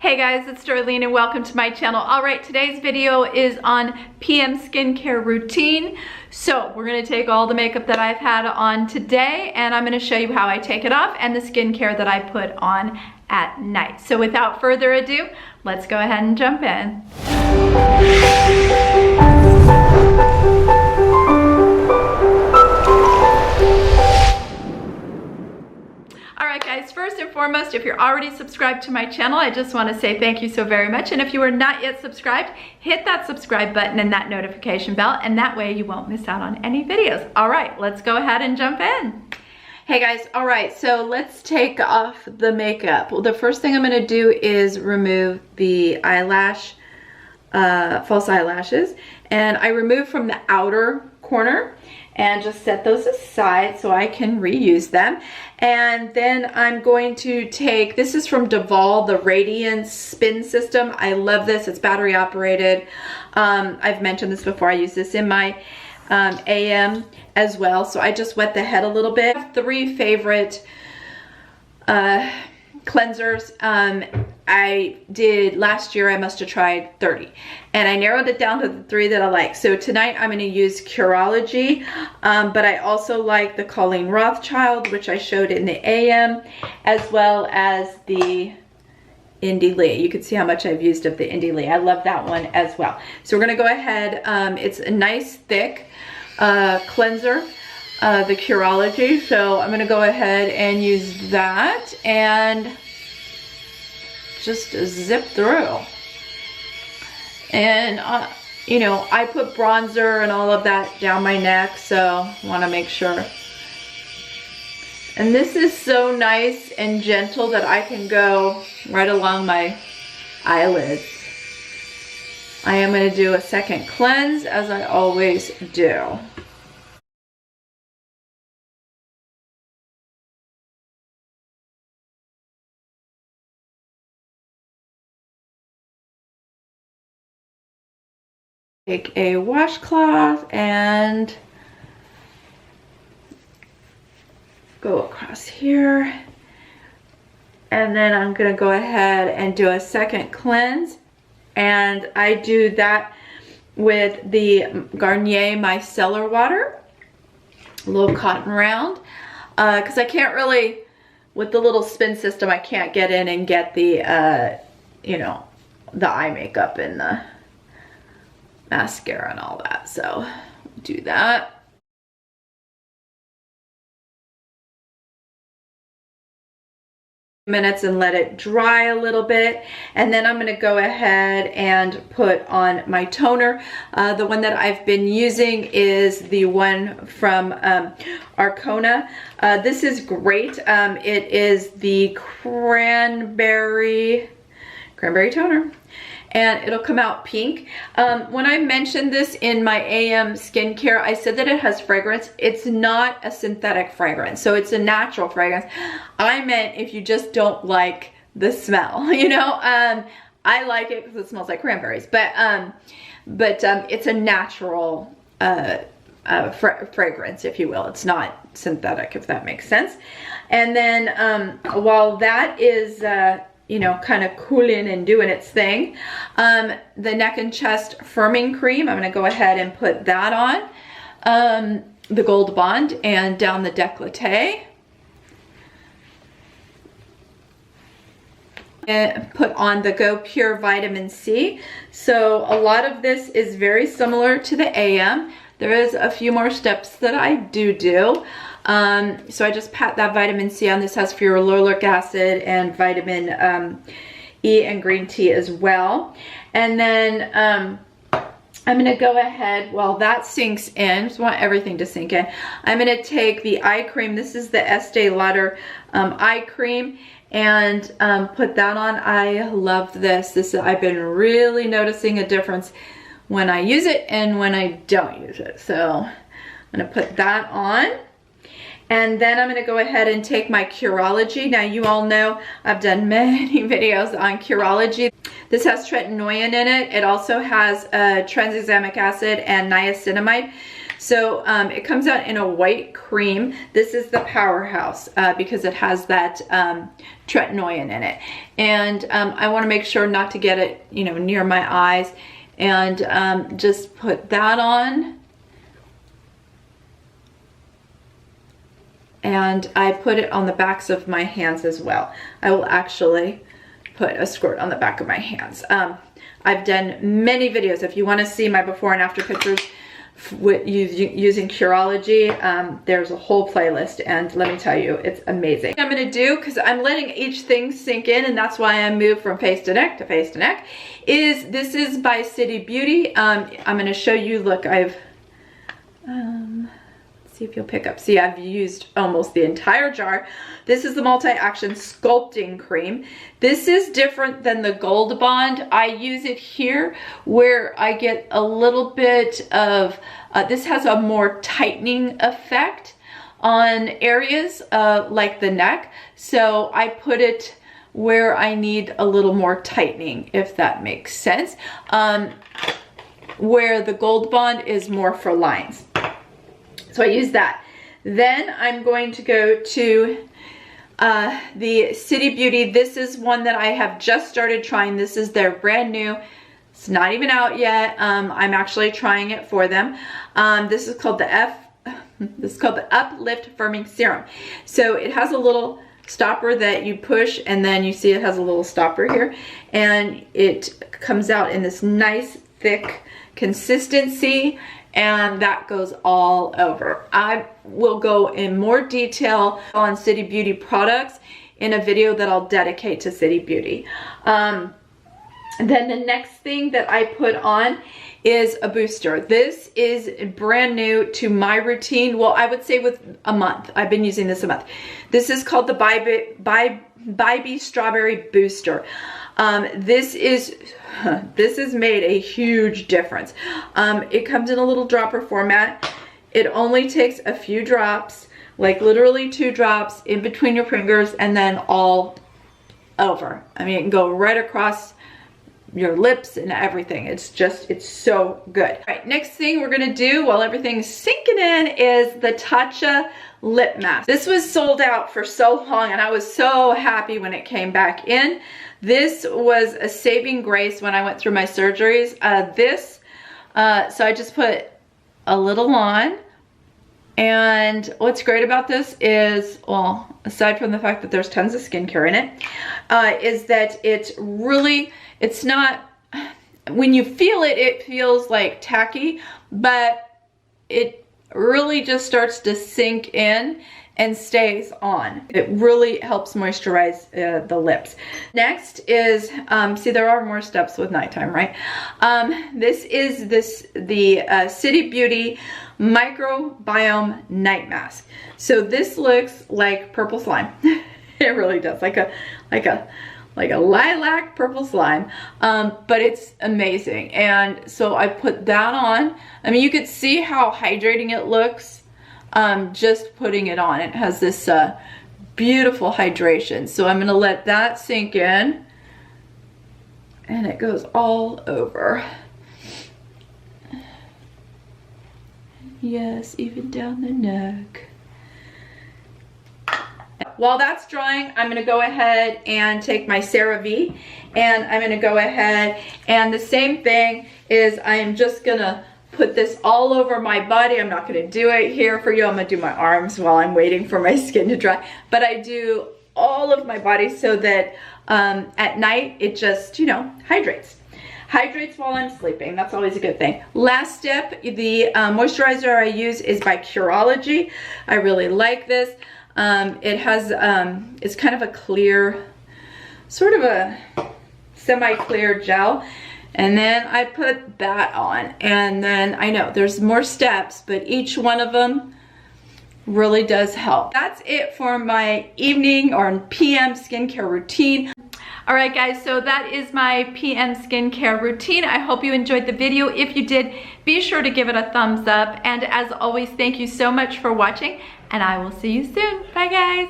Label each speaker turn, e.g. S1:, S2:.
S1: Hey guys, it's Darlene and welcome to my channel. All right, today's video is on PM skincare routine. So we're gonna take all the makeup that I've had on today and I'm gonna show you how I take it off and the skincare that I put on at night. So without further ado, let's go ahead and jump in. First and foremost, if you're already subscribed to my channel, I just want to say thank you so very much. And if you are not yet subscribed, hit that subscribe button and that notification bell, and that way you won't miss out on any videos. All right, let's go ahead and jump in. Hey guys, all right, so let's take off the makeup. Well, the first thing I'm going to do is remove the eyelash, false eyelashes, and I remove from the outer corner and just set those aside so I can reuse them. And then I'm going to take, this is from Duval, the Radiance Pin System. I love this, it's battery operated. I've mentioned this before, I use this in my AM as well. So I just wet the head a little bit. I have three favorite cleansers. I did last year, I must have tried 30 and I narrowed it down to the three that I like. So tonight I'm going to use Curology, but I also like the Colleen Rothschild, which I showed in the AM, as well as the Indie Lee. You can see how much I've used of the Indie Lee. I love that one as well. So we're going to go ahead, it's a nice thick cleanser, the Curology. So I'm going to go ahead and use that and just zip through. And you know, I put bronzer and all of that down my neck, so I want to make sure. And this is so nice and gentle that I can go right along my eyelids. I am going to do a second cleanse, as I always do. Take a washcloth and go across here. And then I'm going to go ahead and do a second cleanse. And I do that with the Garnier Micellar Water, a little cotton round. Because I can't really, with the little spin system, I can't get in and get the, you know, the eye makeup and the mascara and all that, so do that. Minutes and let it dry a little bit, and then I'm going to go ahead and put on my toner. The one that I've been using is the one from Arcona. This is great. It is the cranberry toner, and it'll come out pink. When I mentioned this in my AM skincare, I said that it has fragrance. It's not a synthetic fragrance, so it's a natural fragrance. I meant if you just don't like the smell, you know. I like it because it smells like cranberries, but it's a natural fragrance, if you will. It's not synthetic, if that makes sense. And then while that is you know, kind of cooling and doing its thing, the neck and chest firming cream, I'm going to go ahead and put that on, the Gold Bond, and down the décolleté. And put on the Go Pure Vitamin C. So a lot of this is very similar to the AM. There is a few more steps that I do. So I just pat that vitamin C on. This has ferulic acid and vitamin E and green tea as well. And then I'm going to go ahead, while that sinks in, just want everything to sink in, I'm going to take the eye cream. This is the Estee Lauder eye cream, and put that on. I love this. I've been really noticing a difference when I use it and when I don't use it. So I'm going to put that on. And then I'm going to go ahead and take my Curology. Now you all know I've done many videos on Curology. This has tretinoin in it. It also has tranexamic acid and niacinamide. So it comes out in a white cream. This is the powerhouse because it has that tretinoin in it. And I want to make sure not to get it, you know, near my eyes. And just put that on. And I put it on the backs of my hands as well. I will actually put a squirt on the back of my hands. I've done many videos. If you want to see my before and after pictures with using Curology, there's a whole playlist, and let me tell you, it's amazing. What I'm going to do, because I'm letting each thing sink in, and that's why I moved from face to neck to face to neck, is this is by City Beauty. I'm going to show you, look, I've see if you'll pick up. See, I've used almost the entire jar. This is the multi-action sculpting cream. This is different than the Gold Bond. I use it here where I get a little bit of, this has a more tightening effect on areas like the neck. So I put it where I need a little more tightening, if that makes sense. Where the Gold Bond is more for lines. So I use that. Then I'm going to go to the City Beauty. This is one that I have just started trying. This is their brand new. It's not even out yet. I'm actually trying it for them. This is called the Uplift Firming Serum. So it has a little stopper that you push, and then you see it has a little stopper here, and it comes out in this nice thick consistency. And that goes all over. I will go in more detail on City Beauty products in a video that I'll dedicate to City Beauty. And then the next thing that I put on is a booster. This is brand new to my routine. Well, I would say with a month. I've been using this a month. This is called the Bybee Strawberry Booster. This has made a huge difference. It comes in a little dropper format. It only takes a few drops, like literally 2 drops in between your fingers, and then all over. I mean, it can go right across your lips and everything. It's so good. All right, next thing we're gonna do while everything's sinking in is the Tatcha lip mask. This was sold out for so long, and I was so happy when it came back in. This was a saving grace when I went through my surgeries. So I just put a little on, and what's great about this is, well, aside from the fact that there's tons of skincare in it, is that it's not, when you feel it, it feels like tacky, but it really just starts to sink in and stays on. It really helps moisturize the lips. Next is, see, there are more steps with nighttime, right? This is the City Beauty Microbiome Night Mask. So this looks like purple slime. It really does, like a lilac purple slime, but it's amazing. And so I put that on. I mean, you could see how hydrating it looks just putting it on. It has this beautiful hydration. So I'm gonna let that sink in, and it goes all over. Yes, even down the neck. While that's drying, I'm gonna go ahead and take my Cerave, and I'm gonna go ahead, and the same thing is I am just gonna put this all over my body. I'm not gonna do it here for you. I'm gonna do my arms while I'm waiting for my skin to dry. But I do all of my body so that at night it just, you know, hydrates. Hydrates while I'm sleeping. That's always a good thing. Last step, the moisturizer I use is by Curology. I really like this. It has, it's kind of a clear, sort of a semi-clear gel. And then I put that on, and then I know there's more steps, but each one of them really does help. That's it for my evening or PM skincare routine. All right, guys, so that is my PM skincare routine. I hope you enjoyed the video. If you did, be sure to give it a thumbs up. And as always, thank you so much for watching, and I will see you soon. Bye, guys.